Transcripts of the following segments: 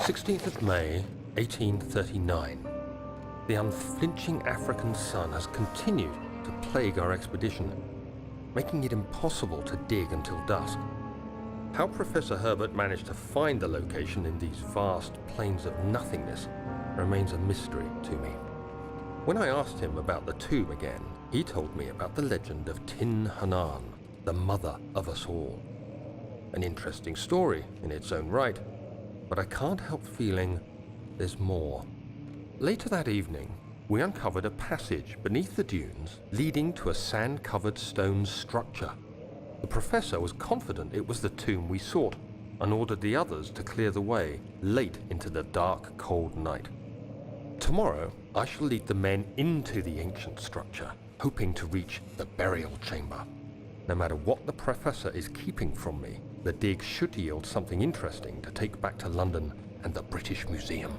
16th of May, 1839. The unflinching African sun has continued to plague our expedition, making it impossible to dig until dusk. How Professor Herbert managed to find the location in these vast plains of nothingness remains a mystery to me. When I asked him about the tomb again, he told me about the legend of Tin Hanan, the mother of us all. An interesting story in its own right, but I can't help feeling there's more. Later that evening, we uncovered a passage beneath the dunes leading to a sand-covered stone structure. The professor was confident it was the tomb we sought and ordered the others to clear the way late into the dark, cold night. Tomorrow, I shall lead the men into the ancient structure, hoping to reach the burial chamber. No matter what the professor is keeping from me, the dig should yield something interesting to take back to London and the British Museum.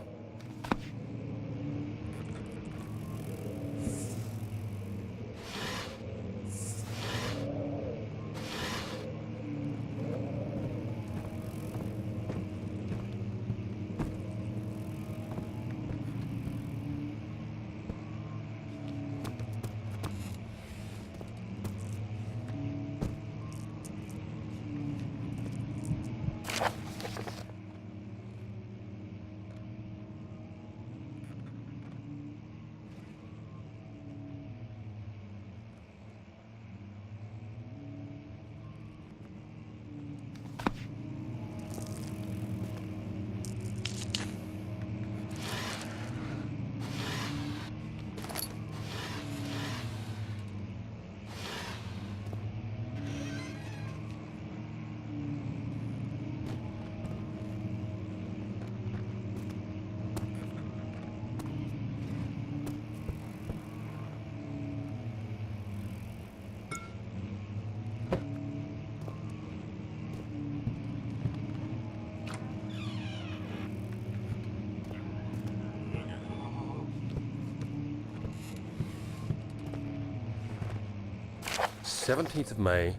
"17th of May,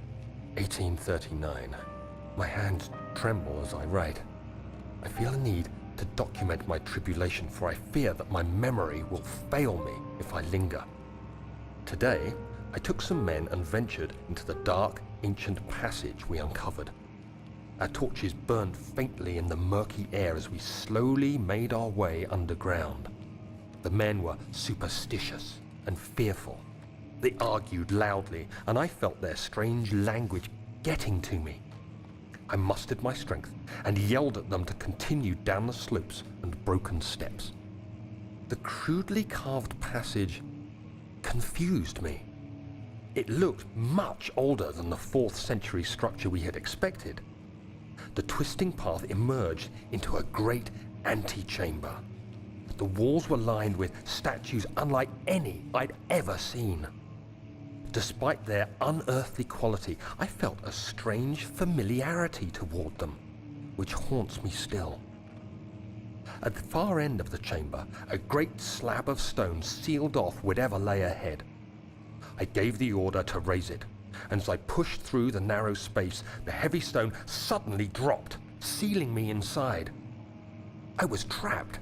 1839. My hands tremble as I write. I feel a need to document my tribulation, for I fear that my memory will fail me if I linger. Today, I took some men and ventured into the dark, ancient passage we uncovered. Our torches burned faintly in the murky air as we slowly made our way underground. The men were superstitious and fearful. They argued loudly, and I felt their strange language getting to me. I mustered my strength and yelled at them to continue down the slopes and broken steps. The crudely carved passage confused me. It looked much older than the 4th century structure we had expected. The twisting path emerged into a great antechamber. The walls were lined with statues unlike any I'd ever seen. Despite their unearthly quality, I felt a strange familiarity toward them, which haunts me still. At the far end of the chamber, a great slab of stone sealed off whatever lay ahead. I gave the order to raise it, and as I pushed through the narrow space, the heavy stone suddenly dropped, sealing me inside. I was trapped.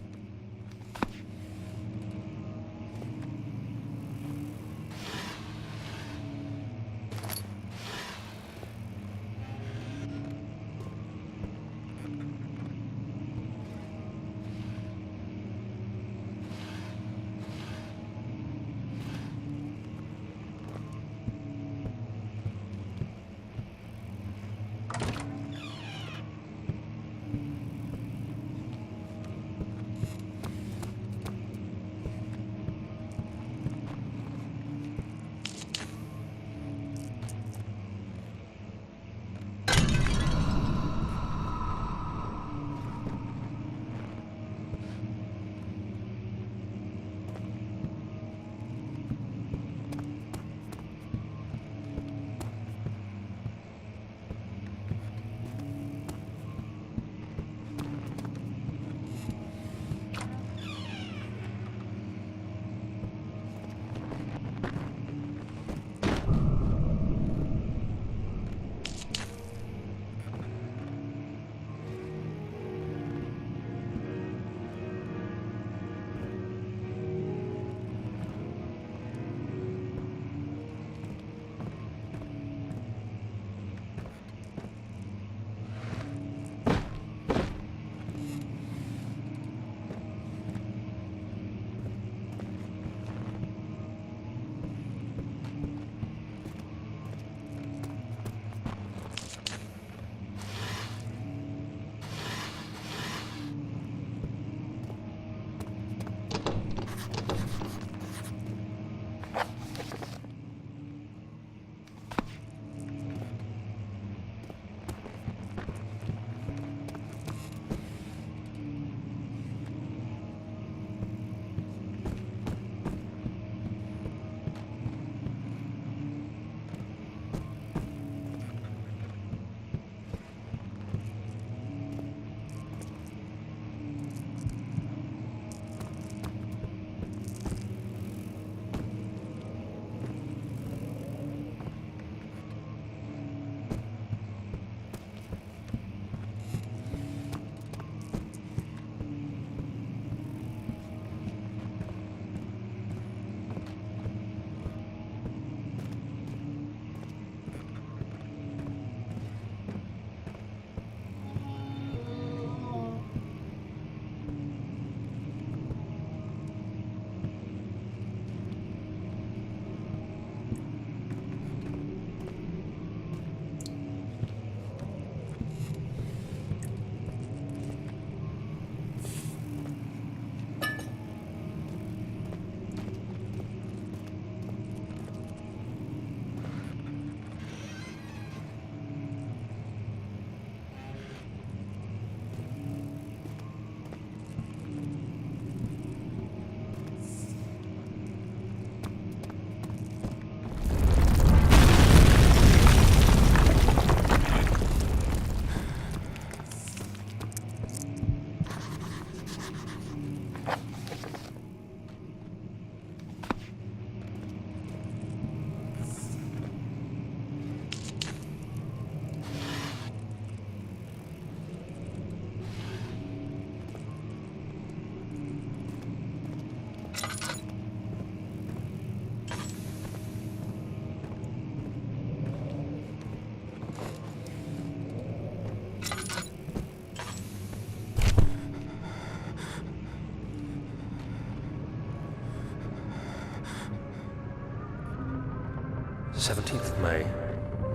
17th of May,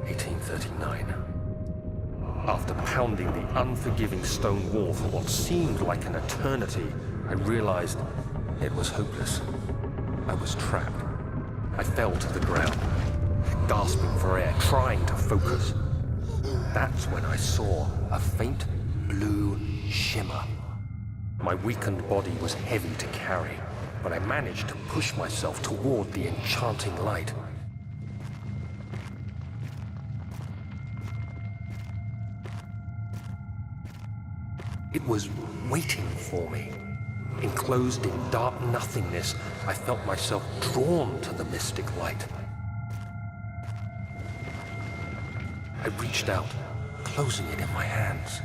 1839. After pounding the unforgiving stone wall for what seemed like an eternity, I realized it was hopeless. I was trapped. I fell to the ground, gasping for air, trying to focus. That's when I saw a faint blue shimmer. My weakened body was heavy to carry, but I managed to push myself toward the enchanting light. It was waiting for me. Enclosed in dark nothingness, I felt myself drawn to the mystic light. I reached out, closing it in my hands.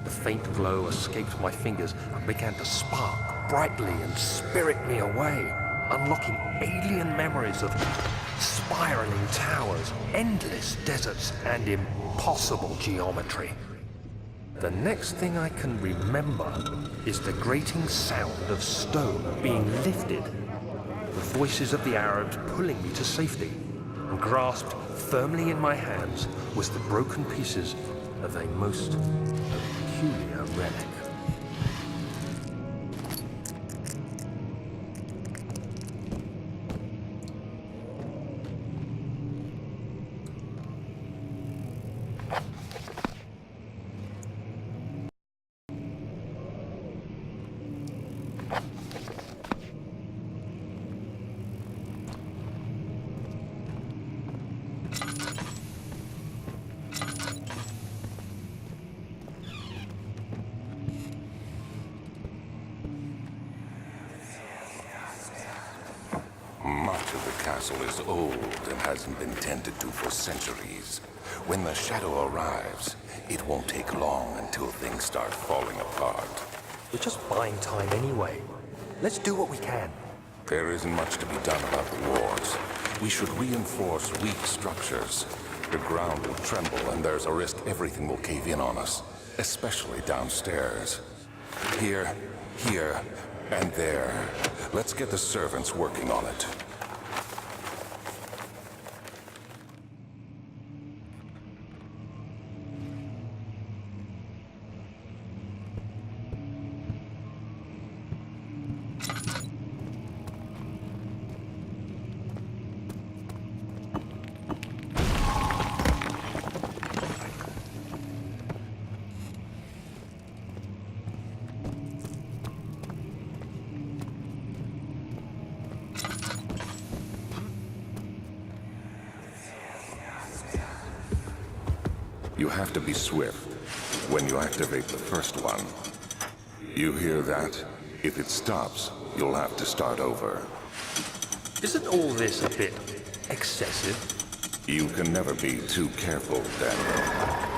The faint glow escaped my fingers and began to spark brightly and spirit me away, unlocking alien memories of spiraling towers, endless deserts, and impossible geometry. The next thing I can remember is the grating sound of stone being lifted, the voices of the Arabs pulling me to safety, and grasped firmly in my hands was the broken pieces of a most peculiar relic. Much of the castle is old and hasn't been tended to for centuries. When the shadow arrives, it won't take long until things start falling apart. We're just buying time anyway. Let's do what we can. There isn't much to be done about the walls. We should reinforce weak structures. The ground will tremble and there's a risk everything will cave in on us, especially downstairs. Here, and there. Let's get the servants working on it. You have to be swift when you activate the first one. You hear that? If it stops, you'll have to start over. Isn't all this a bit excessive? You can never be too careful, Daniel.